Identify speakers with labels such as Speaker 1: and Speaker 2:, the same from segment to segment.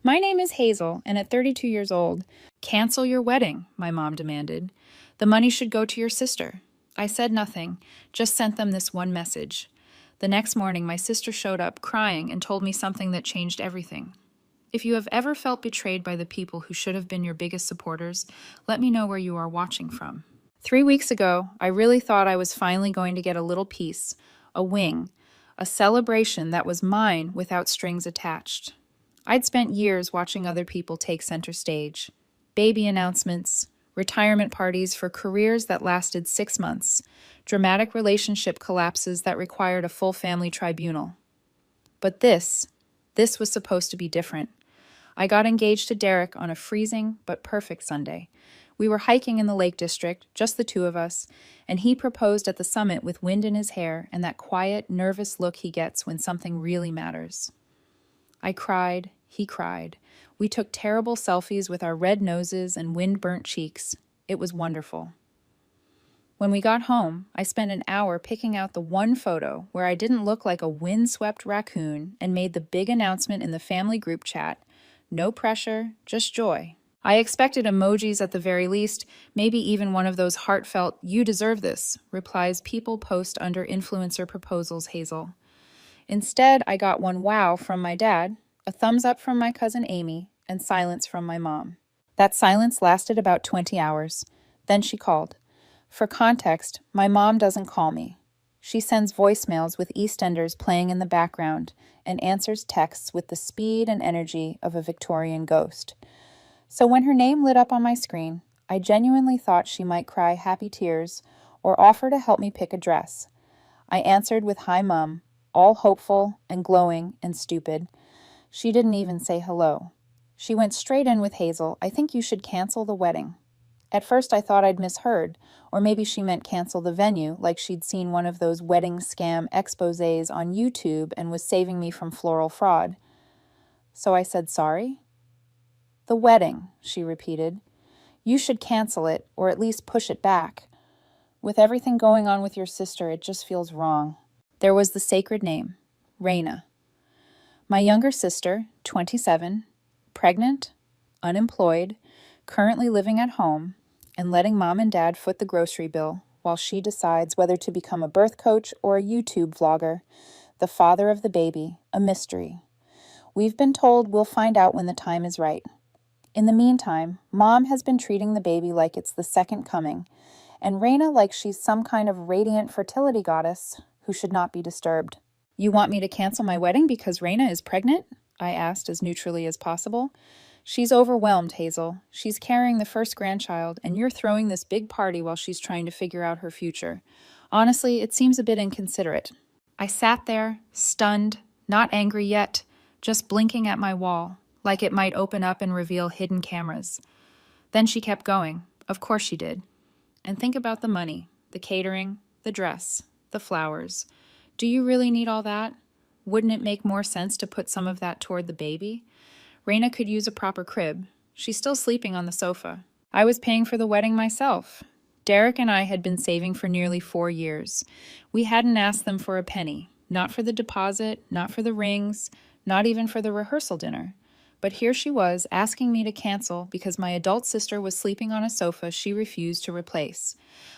Speaker 1: My name is Hazel, and at 32 years old, cancel your wedding, my mom demanded. The money should go to your sister. I said nothing, just sent them this one message. The next morning, my sister showed up crying and told me something that changed everything. If you have ever felt betrayed by the people who should have been your biggest supporters, let me know where you are watching from. 3 weeks ago, I really thought I was finally going to get a little piece, a wing, a celebration that was mine without strings attached. I'd spent years watching other people take center stage. Baby announcements, retirement parties for careers that lasted 6 months, dramatic relationship collapses that required a full family tribunal. But this was supposed to be different. I got engaged to Derek on a freezing but perfect Sunday. We were hiking in the Lake District, just the two of us, and he proposed at the summit with wind in his hair and that quiet, nervous look he gets when something really matters. I cried, he cried. We took terrible selfies with our red noses and wind-burnt cheeks. It was wonderful. When we got home, I spent an hour picking out the one photo where I didn't look like a wind-swept raccoon and made the big announcement in the family group chat. No pressure, just joy. I expected emojis at the very least, maybe even one of those heartfelt, "you deserve this," replies people post under influencer proposals, Hazel. Instead, I got one wow from my dad, a thumbs up from my cousin Amy, and silence from my mom. That silence lasted about 20 hours. Then she called. For context, my mom doesn't call me. She sends voicemails with EastEnders playing in the background and answers texts with the speed and energy of a Victorian ghost. So when her name lit up on my screen, I genuinely thought she might cry happy tears or offer to help me pick a dress. I answered with "Hi, Mum," all hopeful and glowing and stupid. She didn't even say hello. She went straight in with Hazel, "I think you should cancel the wedding." At first I thought I'd misheard, or maybe she meant cancel the venue, like she'd seen one of those wedding scam exposés on YouTube and was saving me from floral fraud. So I said, "Sorry?" "The wedding," she repeated. "You should cancel it, or at least push it back. With everything going on with your sister, it just feels wrong." There was the sacred name, Raina. My younger sister, 27, pregnant, unemployed, currently living at home, and letting mom and dad foot the grocery bill while she decides whether to become a birth coach or a YouTube vlogger. The father of the baby, a mystery. We've been told we'll find out when the time is right. In the meantime, mom has been treating the baby like it's the second coming, and Raina like she's some kind of radiant fertility goddess who should not be disturbed. "You want me to cancel my wedding because Raina is pregnant?" I asked as neutrally as possible. "She's overwhelmed, Hazel. She's carrying the first grandchild, and you're throwing this big party while she's trying to figure out her future. Honestly, it seems a bit inconsiderate." I sat there, stunned, not angry yet, just blinking at my wall, like it might open up and reveal hidden cameras. Then she kept going. Of course she did. "And think about the money, the catering, the dress, the flowers. Do you really need all that? Wouldn't it make more sense to put some of that toward the baby? Raina could use a proper crib. She's still sleeping on the sofa. I was paying for the wedding myself. Derek and I had been saving for nearly 4 years. We hadn't asked them for a penny, not for the deposit, not for the rings, not even for the rehearsal dinner. But here she was asking me to cancel because my adult sister was sleeping on a sofa she refused to replace.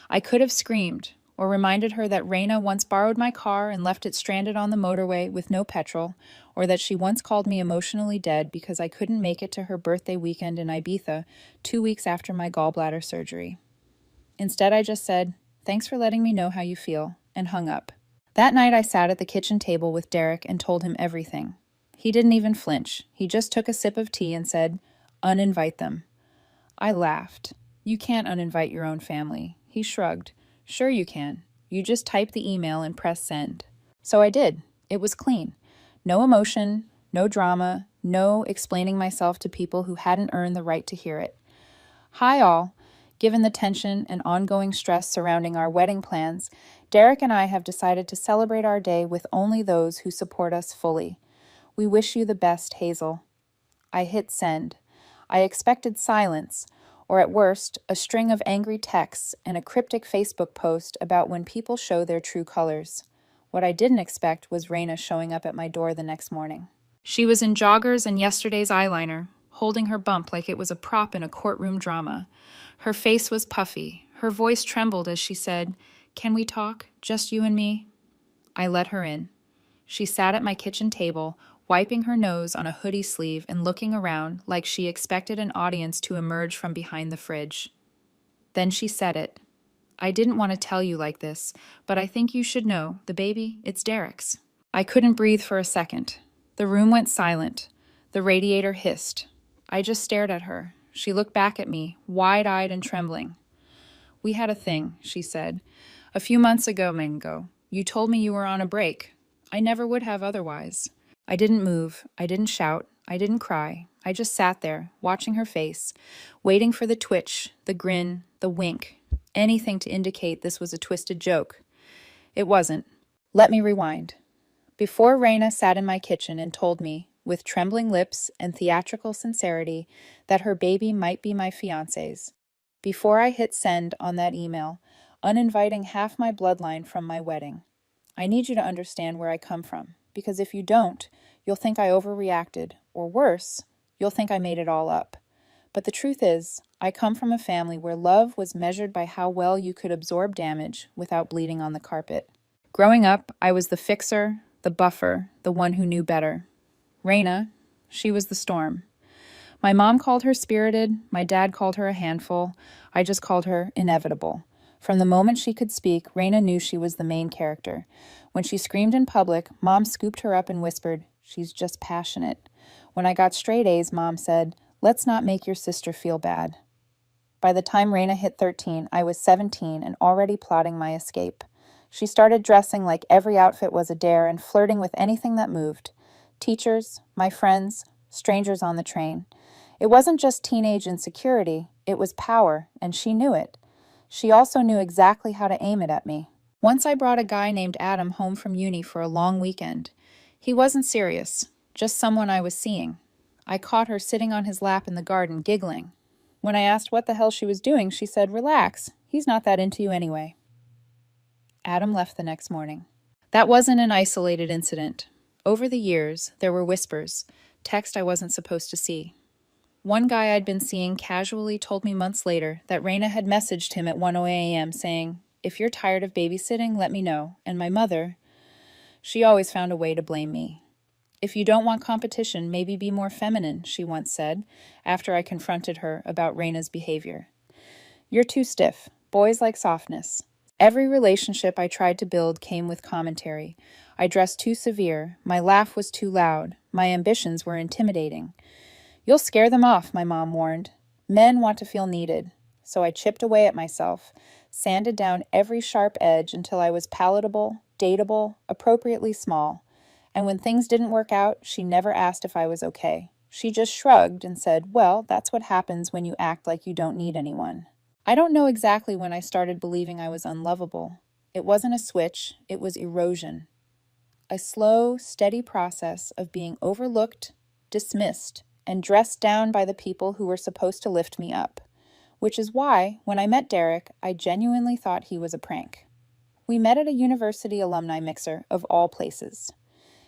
Speaker 1: I could have screamed, or reminded her that Raina once borrowed my car and left it stranded on the motorway with no petrol, or that she once called me emotionally dead because I couldn't make it to her birthday weekend in Ibiza 2 weeks after my gallbladder surgery. Instead, I just said, "Thanks for letting me know how you feel," and hung up. That night I sat at the kitchen table with Derek and told him everything. He didn't even flinch. He just took a sip of tea and said, "Uninvite them." I laughed. "You can't uninvite your own family." He shrugged. "Sure you can. You just type the email and press send." So I did. It was clean. No emotion, no drama, no explaining myself to people who hadn't earned the right to hear it. Hi all. Given the tension and ongoing stress surrounding our wedding plans, Derek and I have decided to celebrate our day with only those who support us fully. We wish you the best, Hazel. I hit send. I expected silence, or at worst, a string of angry texts and a cryptic Facebook post about when people show their true colors. What I didn't expect was Raina showing up at my door the next morning. She was in joggers and yesterday's eyeliner, holding her bump like it was a prop in a courtroom drama. Her face was puffy. Her voice trembled as she said, "Can we talk? Just you and me?" I let her in. She sat at my kitchen table, wiping her nose on a hoodie sleeve and looking around like she expected an audience to emerge from behind the fridge. Then she said it. "I didn't want to tell you like this, but I think you should know, the baby, it's Derek's." I couldn't breathe for a second. The room went silent. The radiator hissed. I just stared at her. She looked back at me, wide-eyed and trembling. "We had a thing," she said. "A few months ago, Mingo. You told me you were on a break. I never would have otherwise." I didn't move. I didn't shout. I didn't cry. I just sat there, watching her face, waiting for the twitch, the grin, the wink, anything to indicate this was a twisted joke. It wasn't. Let me rewind. Before Raina sat in my kitchen and told me, with trembling lips and theatrical sincerity, that her baby might be my fiancé's. Before I hit send on that email, uninviting half my bloodline from my wedding. I need you to understand where I come from, because if you don't, you'll think I overreacted, or worse, you'll think I made it all up. But the truth is, I come from a family where love was measured by how well you could absorb damage without bleeding on the carpet. Growing up, I was the fixer, the buffer, the one who knew better. Raina, she was the storm. My mom called her spirited, my dad called her a handful, I just called her inevitable. From the moment she could speak, Raina knew she was the main character. When she screamed in public, Mom scooped her up and whispered, "She's just passionate." When I got straight A's, Mom said, "Let's not make your sister feel bad." By the time Raina hit 13, I was 17 and already plotting my escape. She started dressing like every outfit was a dare and flirting with anything that moved. Teachers, my friends, strangers on the train. It wasn't just teenage insecurity, it was power, and she knew it. She also knew exactly how to aim it at me. Once I brought a guy named Adam home from uni for a long weekend. He wasn't serious, just someone I was seeing. I caught her sitting on his lap in the garden, giggling. When I asked what the hell she was doing, she said, "Relax, he's not that into you anyway." Adam left the next morning. That wasn't an isolated incident. Over the years, there were whispers, text I wasn't supposed to see. One guy I'd been seeing casually told me months later that Raina had messaged him at 1:00 a.m. saying, "If you're tired of babysitting, let me know." And my mother, she always found a way to blame me. "If you don't want competition, maybe be more feminine," she once said, after I confronted her about Raina's behavior. "You're too stiff. Boys like softness." Every relationship I tried to build came with commentary. I dressed too severe, my laugh was too loud, my ambitions were intimidating. "You'll scare them off," my mom warned. "Men want to feel needed." So I chipped away at myself, sanded down every sharp edge until I was palatable, dateable, appropriately small. And when things didn't work out, she never asked if I was okay. She just shrugged and said, "Well, that's what happens when you act like you don't need anyone." I don't know exactly when I started believing I was unlovable. It wasn't a switch, it was erosion. A slow, steady process of being overlooked, dismissed, and dressed down by the people who were supposed to lift me up. Which is why, when I met Derek, I genuinely thought he was a prank. We met at a university alumni mixer, of all places.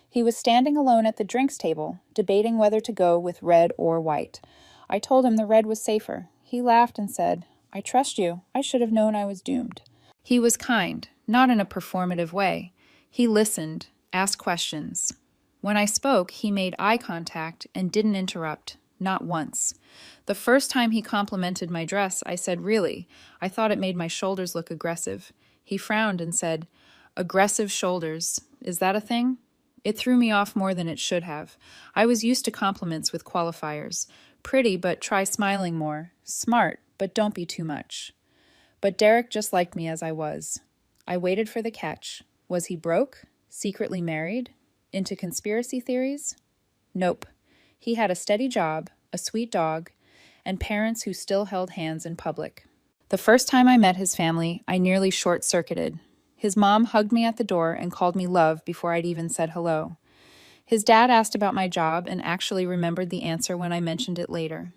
Speaker 1: He was standing alone at the drinks table, debating whether to go with red or white. I told him the red was safer. He laughed and said, "I trust you. I should have known I was doomed." He was kind, not in a performative way. He listened, asked questions. When I spoke, he made eye contact and didn't interrupt, not once. The first time he complimented my dress, I said, "Really? I thought it made my shoulders look aggressive." He frowned and said, "Aggressive shoulders. Is that a thing?" It threw me off more than it should have. I was used to compliments with qualifiers. Pretty, but try smiling more. Smart, but don't be too much. But Derek just liked me as I was. I waited for the catch. Was he broke? Secretly married? Into conspiracy theories? Nope. He had a steady job, a sweet dog, and parents who still held hands in public. The first time I met his family, I nearly short-circuited. His mom hugged me at the door and called me love before I'd even said hello. His dad asked about my job and actually remembered the answer when I mentioned it later.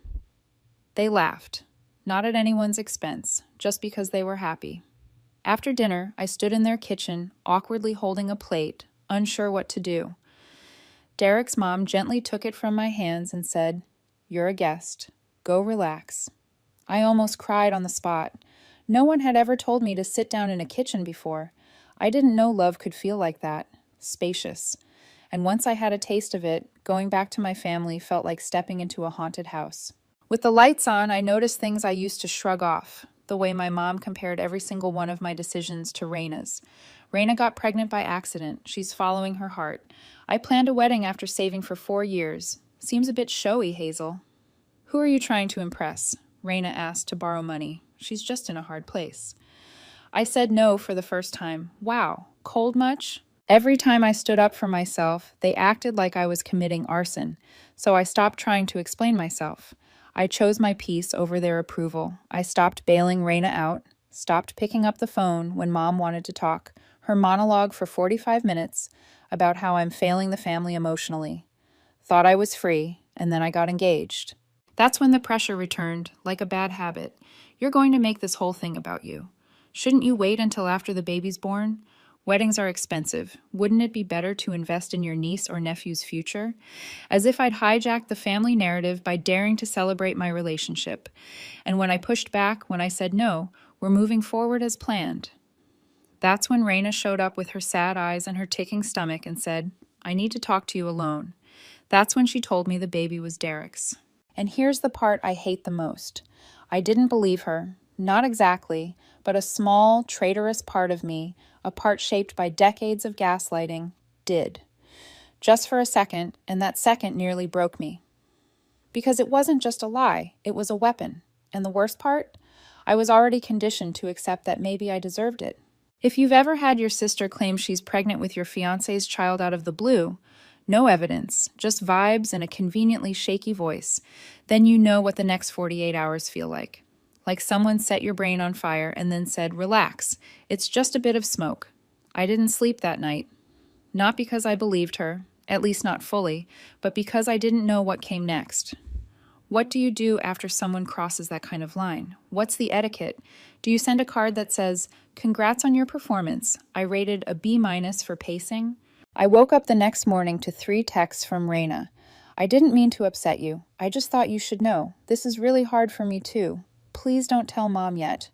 Speaker 1: They laughed, not at anyone's expense, just because they were happy. After dinner, I stood in their kitchen, awkwardly holding a plate, unsure what to do. Derek's mom gently took it from my hands and said, "You're a guest. Go relax." I almost cried on the spot. No one had ever told me to sit down in a kitchen before. I didn't know love could feel like that, spacious. And once I had a taste of it, going back to my family felt like stepping into a haunted house. With the lights on, I noticed things I used to shrug off, the way my mom compared every single one of my decisions to Raina's. Raina got pregnant by accident. She's following her heart. I planned a wedding after saving for 4 years. Seems a bit showy, Hazel. Who are you trying to impress? Raina asked to borrow money. She's just in a hard place. I said no for the first time. Wow, cold much? Every time I stood up for myself, they acted like I was committing arson, so I stopped trying to explain myself. I chose my peace over their approval. I stopped bailing Raina out, stopped picking up the phone when Mom wanted to talk, her monologue for 45 minutes about how I'm failing the family emotionally. Thought I was free, and then I got engaged. That's when the pressure returned, like a bad habit. You're going to make this whole thing about you. Shouldn't you wait until after the baby's born? Weddings are expensive. Wouldn't it be better to invest in your niece or nephew's future? As if I'd hijacked the family narrative by daring to celebrate my relationship. And when I pushed back, when I said no, we're moving forward as planned. That's when Raina showed up with her sad eyes and her ticking stomach and said, "I need to talk to you alone." That's when she told me the baby was Derek's. And here's the part I hate the most. I didn't believe her. Not exactly, but a small, traitorous part of me, a part shaped by decades of gaslighting, did. Just for a second, and that second nearly broke me. Because it wasn't just a lie, it was a weapon. And the worst part? I was already conditioned to accept that maybe I deserved it. If you've ever had your sister claim she's pregnant with your fiancé's child out of the blue, no evidence, just vibes and a conveniently shaky voice, then you know what the next 48 hours feel like. Like someone set your brain on fire and then said, "Relax, it's just a bit of smoke." I didn't sleep that night. Not because I believed her, at least not fully, but because I didn't know what came next. What do you do after someone crosses that kind of line? What's the etiquette? Do you send a card that says, "Congrats on your performance. I rated a B- for pacing"? I woke up the next morning to 3 texts from Raina. "I didn't mean to upset you. I just thought you should know. This is really hard for me too. Please don't tell Mom yet."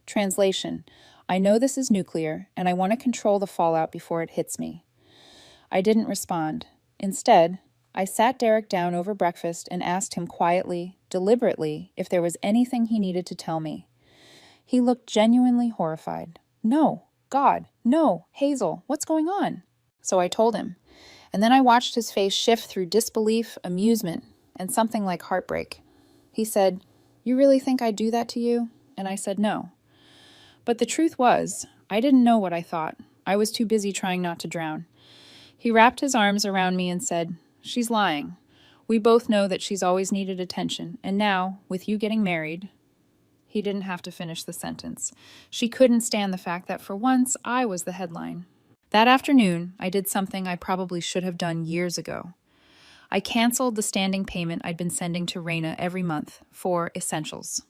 Speaker 1: Translation: I know this is nuclear, and I want to control the fallout before it hits me. I didn't respond. Instead, I sat Derek down over breakfast and asked him quietly, deliberately, if there was anything he needed to tell me. He looked genuinely horrified. "No, God, no, Hazel, what's going on?" So I told him, and then I watched his face shift through disbelief, amusement, and something like heartbreak. He said, "You really think I'd do that to you?" And I said no. But the truth was, I didn't know what I thought. I was too busy trying not to drown. He wrapped his arms around me and said, "She's lying. We both know that she's always needed attention, and now, with you getting married..." He didn't have to finish the sentence. She couldn't stand the fact that for once I was the headline. That afternoon, I did something I probably should have done years ago. I canceled the standing payment I'd been sending to Raina every month for Essentials.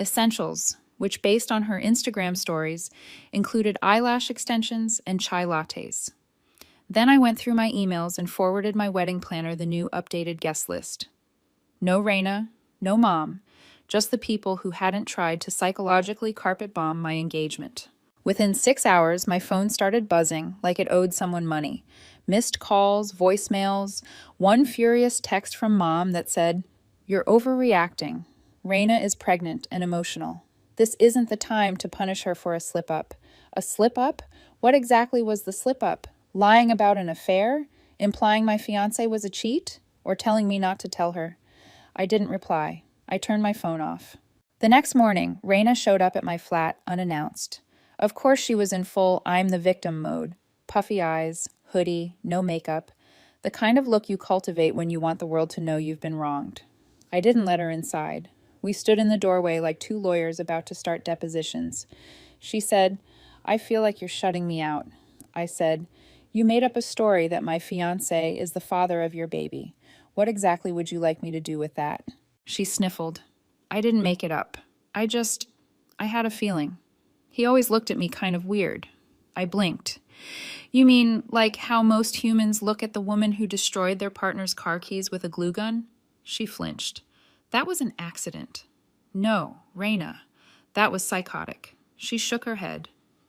Speaker 1: Essentials, which based on her Instagram stories, included eyelash extensions and chai lattes. Then I went through my emails and forwarded my wedding planner the new updated guest list. No Raina, no Mom, just the people who hadn't tried to psychologically carpet bomb my engagement. Within 6 hours, my phone started buzzing like it owed someone money. Missed calls, voicemails, one furious text from Mom that said, "You're overreacting. Raina is pregnant and emotional. This isn't the time to punish her for a slip-up." A slip-up? What exactly was the slip-up? Lying about an affair? Implying my fiancé was a cheat? Or telling me not to tell her? I didn't reply. I turned my phone off. The next morning, Raina showed up at my flat unannounced. Of course she was in full I'm the victim mode. Puffy eyes, hoodie, no makeup. The kind of look you cultivate when you want the world to know you've been wronged. I didn't let her inside. We stood in the doorway like 2 lawyers about to start depositions. She said, "I feel like you're shutting me out." I said, "You made up a story that my fiancé is the father of your baby. What exactly would you like me to do with that?" She sniffled. "I didn't make it up. I had a feeling." He always looked at me kind of weird. I blinked. You mean like how most humans look at the woman who destroyed their partner's car keys with a glue gun? She flinched. That was an accident. No, Raina. That was psychotic. She shook her head.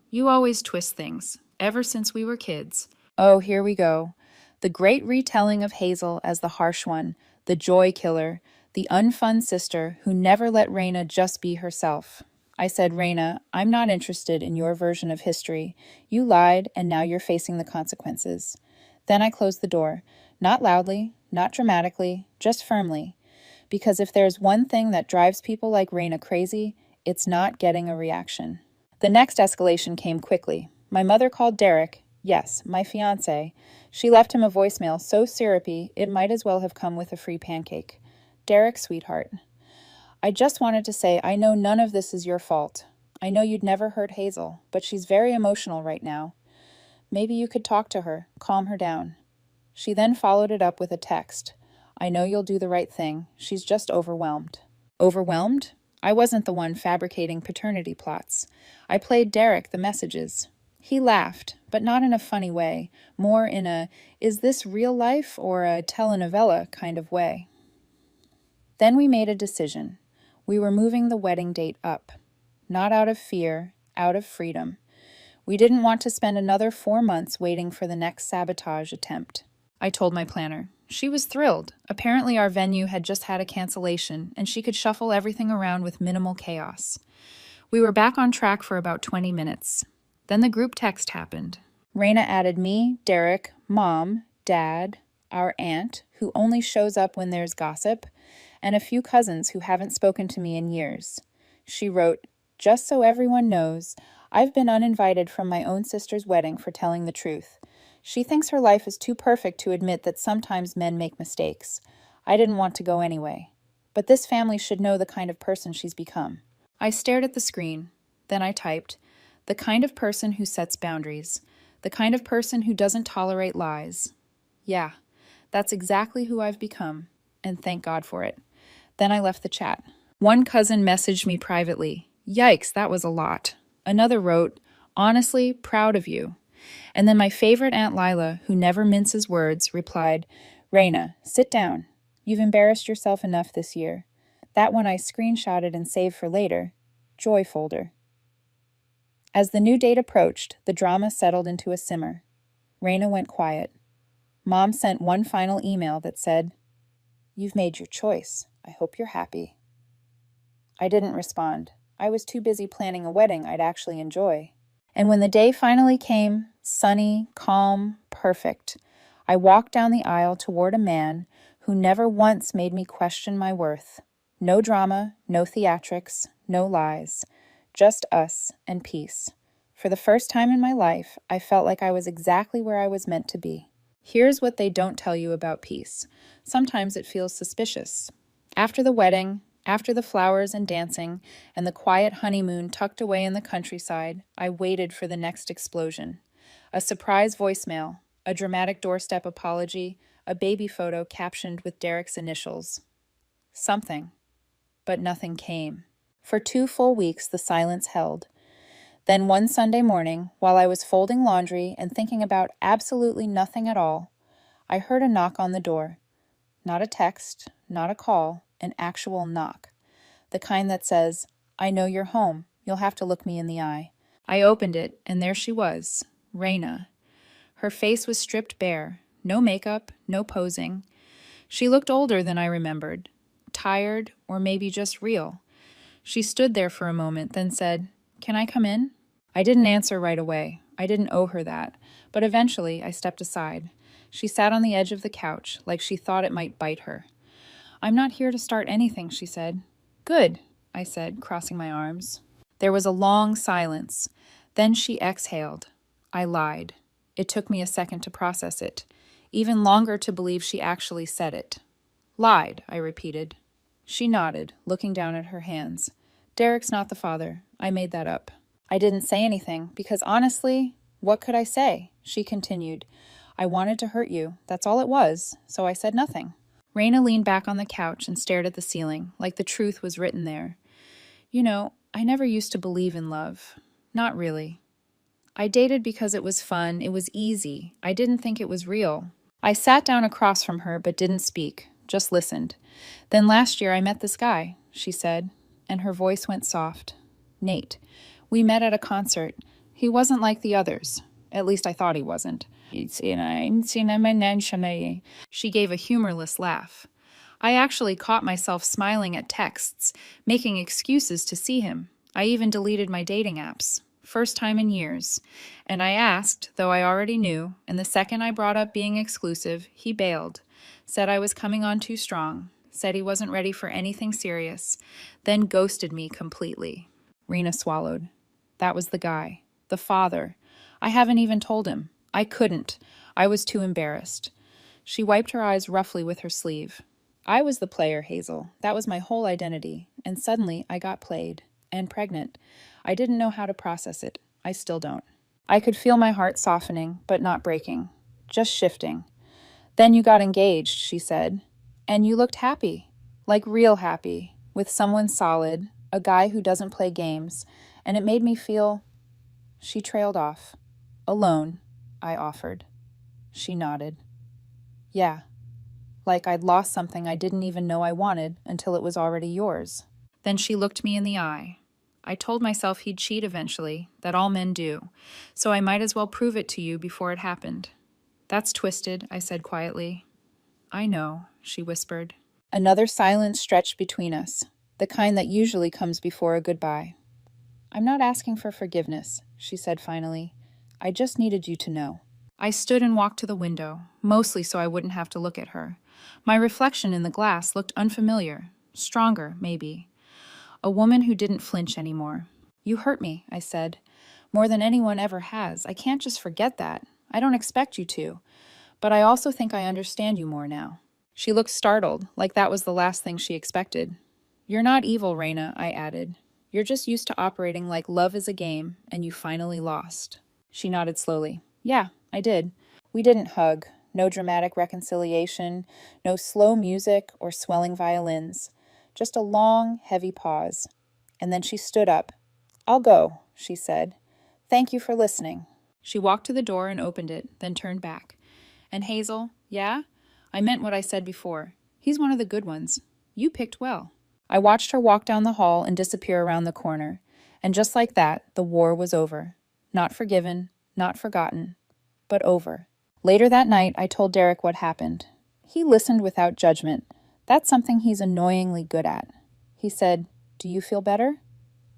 Speaker 1: You always twist things, ever since we were kids. Oh, here we go. The great retelling of Hazel as the harsh one, the joy killer, the unfun sister who never let Raina just be herself. I said, Raina, I'm not interested in your version of history. You lied, and now you're facing the consequences. Then I closed the door, not loudly, not dramatically, just firmly. Because if there's one thing that drives people like Raina crazy, it's not getting a reaction. The next escalation came quickly. My mother called Derek, yes, my fiancé. She left him a voicemail so syrupy it might as well have come with a free pancake. Derek, sweetheart. I just wanted to say I know none of this is your fault. I know you'd never hurt Hazel, but she's very emotional right now. Maybe you could talk to her, calm her down. She then followed it up with a text. I know you'll do the right thing. She's just overwhelmed. Overwhelmed? I wasn't the one fabricating paternity plots. I played Derek the messages. He laughed, but not in a funny way, more in a, is this real life or a telenovela kind of way. Then we made a decision. We were moving the wedding date up. Not out of fear, out of freedom. We didn't want to spend another 4 months waiting for the next sabotage attempt. I told my planner. She was thrilled. Apparently our venue had just had a cancellation, and she could shuffle everything around with minimal chaos. We were back on track for about 20 minutes. Then the group text happened. Raina added me, Derek, Mom, Dad, our aunt, who only shows up when there's gossip, and a few cousins who haven't spoken to me in years. She wrote, just so everyone knows, I've been uninvited from my own sister's wedding for telling the truth. She thinks her life is too perfect to admit that sometimes men make mistakes. I didn't want to go anyway. But this family should know the kind of person she's become. I stared at the screen. Then I typed, the kind of person who sets boundaries. The kind of person who doesn't tolerate lies. Yeah, that's exactly who I've become. And thank God for it. Then I left the chat. One cousin messaged me privately. Yikes, that was a lot. Another wrote, honestly, proud of you. And then my favorite Aunt Lila, who never minces words, replied, Raina, sit down. You've embarrassed yourself enough this year. That one I screenshotted and saved for later. Joy folder. As the new date approached, the drama settled into a simmer. Raina went quiet. Mom sent one final email that said, You've made your choice. I hope you're happy. I didn't respond. I was too busy planning a wedding I'd actually enjoy. And when the day finally came, sunny, calm, perfect, I walked down the aisle toward a man who never once made me question my worth. No drama, no theatrics, no lies. Just us and peace. For the first time in my life, I felt like I was exactly where I was meant to be. Here's what they don't tell you about peace. Sometimes it feels suspicious. After the wedding, after the flowers and dancing, and the quiet honeymoon tucked away in the countryside, I waited for the next explosion. A surprise voicemail, a dramatic doorstep apology, a baby photo captioned with Derek's initials. Something. But nothing came. For 2 full weeks, the silence held. Then one Sunday morning, while I was folding laundry and thinking about absolutely nothing at all, I heard a knock on the door. Not a text, not a call, an actual knock. The kind that says, I know you're home. You'll have to look me in the eye. I opened it, and there she was, Raina. Her face was stripped bare. No makeup, no posing. She looked older than I remembered. Tired, or maybe just real. She stood there for a moment, then said, Can I come in? I didn't answer right away. I didn't owe her that. But eventually, I stepped aside. She sat on the edge of the couch, like she thought it might bite her. I'm not here to start anything, she said. Good, I said, crossing my arms. There was a long silence. Then she exhaled. I lied. It took me a second to process it. Even longer to believe she actually said it. Lied, I repeated. She nodded, looking down at her hands. Derek's not the father. I made that up. I didn't say anything, because honestly, what could I say? She continued. I wanted to hurt you. That's all it was, so I said nothing. Raina leaned back on the couch and stared at the ceiling, like the truth was written there. You know, I never used to believe in love. Not really. I dated because it was fun, it was easy. I didn't think it was real. I sat down across from her but didn't speak, just listened. Then last year I met this guy, she said, and her voice went soft. Nate. We met at a concert. He wasn't like the others. At least I thought he wasn't. She gave a humorless laugh. I actually caught myself smiling at texts, making excuses to see him. I even deleted my dating apps. First time in years. And I asked, though I already knew, and the second I brought up being exclusive, he bailed. Said I was coming on too strong. Said he wasn't ready for anything serious. Then ghosted me completely. Rena swallowed. That was the guy. The father. I haven't even told him. I couldn't. I was too embarrassed. She wiped her eyes roughly with her sleeve. I was the player, Hazel. That was my whole identity. And suddenly I got played. And pregnant. I didn't know how to process it. I still don't. I could feel my heart softening, but not breaking. Just shifting. Then you got engaged, she said. And you looked happy. Like real happy. With someone solid. A guy who doesn't play games. And it made me feel... She trailed off. Alone, I offered. She nodded. Yeah. Like I'd lost something I didn't even know I wanted until it was already yours. Then she looked me in the eye. I told myself he'd cheat eventually, that all men do, so I might as well prove it to you before it happened. That's twisted, I said quietly. I know, she whispered. Another silence stretched between us, the kind that usually comes before a goodbye. I'm not asking for forgiveness, she said finally. I just needed you to know. I stood and walked to the window, mostly so I wouldn't have to look at her. My reflection in the glass looked unfamiliar, stronger, maybe. A woman who didn't flinch anymore. You hurt me, I said. More than anyone ever has. I can't just forget that. I don't expect you to. But I also think I understand you more now. She looked startled, like that was the last thing she expected. You're not evil, Raina, I added. You're just used to operating like love is a game, and you finally lost. She nodded slowly. Yeah, I did. We didn't hug. No dramatic reconciliation. No slow music or swelling violins. Just a long, heavy pause. And then she stood up. I'll go, she said. Thank you for listening. She walked to the door and opened it, then turned back. And Hazel, yeah? I meant what I said before. He's one of the good ones. You picked well. I watched her walk down the hall and disappear around the corner. And just like that, the war was over. Not forgiven, not forgotten, but over. Later that night, I told Derek what happened. He listened without judgment. That's something he's annoyingly good at. He said, Do you feel better?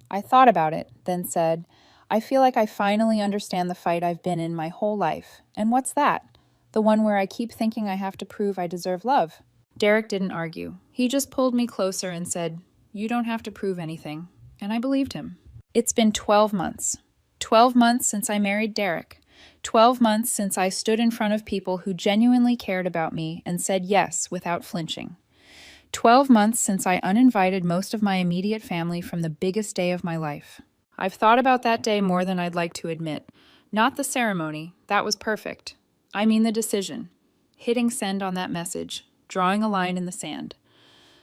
Speaker 1: I thought about it, then said, I feel like I finally understand the fight I've been in my whole life. And what's that? The one where I keep thinking I have to prove I deserve love. Derek didn't argue. He just pulled me closer and said, You don't have to prove anything. And I believed him. It's been 12 months. 12 months since I married Derek. 12 months since I stood in front of people who genuinely cared about me and said yes without flinching. 12 months since I uninvited most of my immediate family from the biggest day of my life. I've thought about that day more than I'd like to admit. Not the ceremony, that was perfect. I mean the decision. Hitting send on that message, drawing a line in the sand.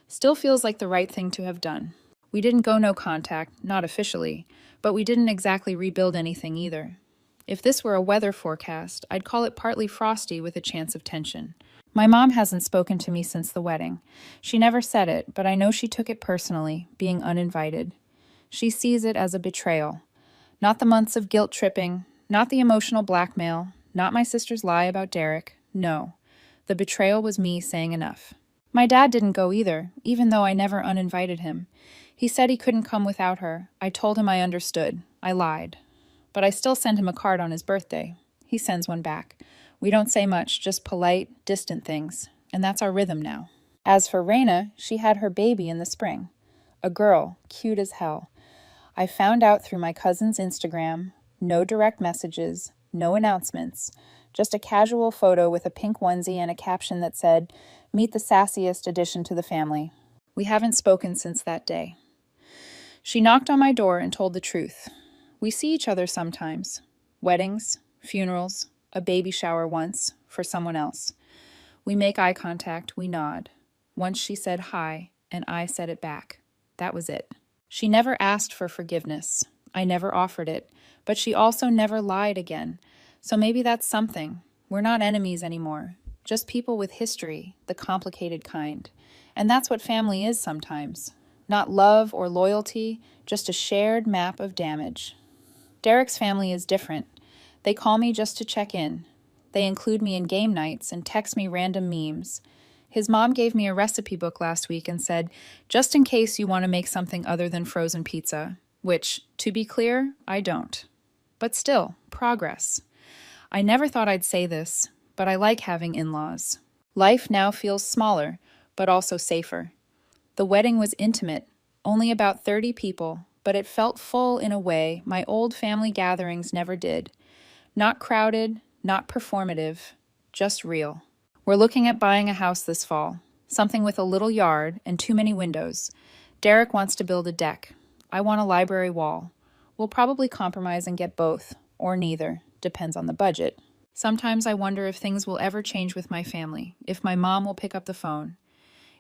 Speaker 1: Still feels like the right thing to have done. We didn't go no contact, not officially, but we didn't exactly rebuild anything either. If this were a weather forecast, I'd call it partly frosty with a chance of tension. My mom hasn't spoken to me since the wedding. She never said it, but I know she took it personally, being uninvited. She sees it as a betrayal. Not the months of guilt-tripping, not the emotional blackmail, not my sister's lie about Derek. No. The betrayal was me saying enough. My dad didn't go either, even though I never uninvited him. He said he couldn't come without her. I told him I understood. I lied. But I still send him a card on his birthday. He sends one back. We don't say much, just polite, distant things. And that's our rhythm now. As for Raina, she had her baby in the spring. A girl, cute as hell. I found out through my cousin's Instagram. No direct messages, no announcements. Just a casual photo with a pink onesie and a caption that said, Meet the sassiest addition to the family. We haven't spoken since that day. She knocked on my door and told the truth. We see each other sometimes. Weddings, funerals, a baby shower once, for someone else. We make eye contact, we nod. Once she said hi, and I said it back. That was it. She never asked for forgiveness. I never offered it, but she also never lied again. So maybe that's something. We're not enemies anymore, just people with history, the complicated kind. And that's what family is sometimes. Not love or loyalty, just a shared map of damage. Derek's family is different. They call me just to check in. They include me in game nights and text me random memes. His mom gave me a recipe book last week and said, just in case you want to make something other than frozen pizza, which, to be clear, I don't. But still, progress. I never thought I'd say this, but I like having in-laws. Life now feels smaller, but also safer. The wedding was intimate, only about 30 people, but it felt full in a way my old family gatherings never did. Not crowded, not performative, just real. We're looking at buying a house this fall, something with a little yard and too many windows. Derek wants to build a deck. I want a library wall. We'll probably compromise and get both, or neither, depends on the budget. Sometimes I wonder if things will ever change with my family, if my mom will pick up the phone,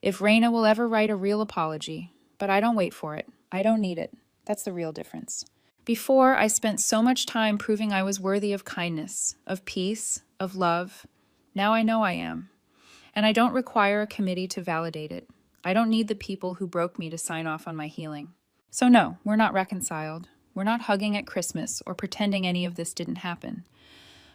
Speaker 1: if Raina will ever write a real apology. But I don't wait for it. I don't need it. That's the real difference. Before, I spent so much time proving I was worthy of kindness, of peace, of love. Now I know I am. And I don't require a committee to validate it. I don't need the people who broke me to sign off on my healing. So no, we're not reconciled. We're not hugging at Christmas or pretending any of this didn't happen.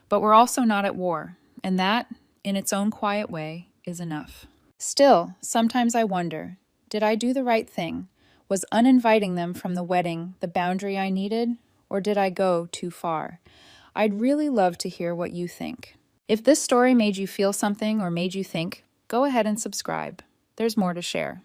Speaker 1: But we're also not at war, and that, in its own quiet way, is enough. Still, sometimes I wonder, did I do the right thing? Was uninviting them from the wedding the boundary I needed, or did I go too far? I'd really love to hear what you think. If this story made you feel something or made you think, go ahead and subscribe. There's more to share.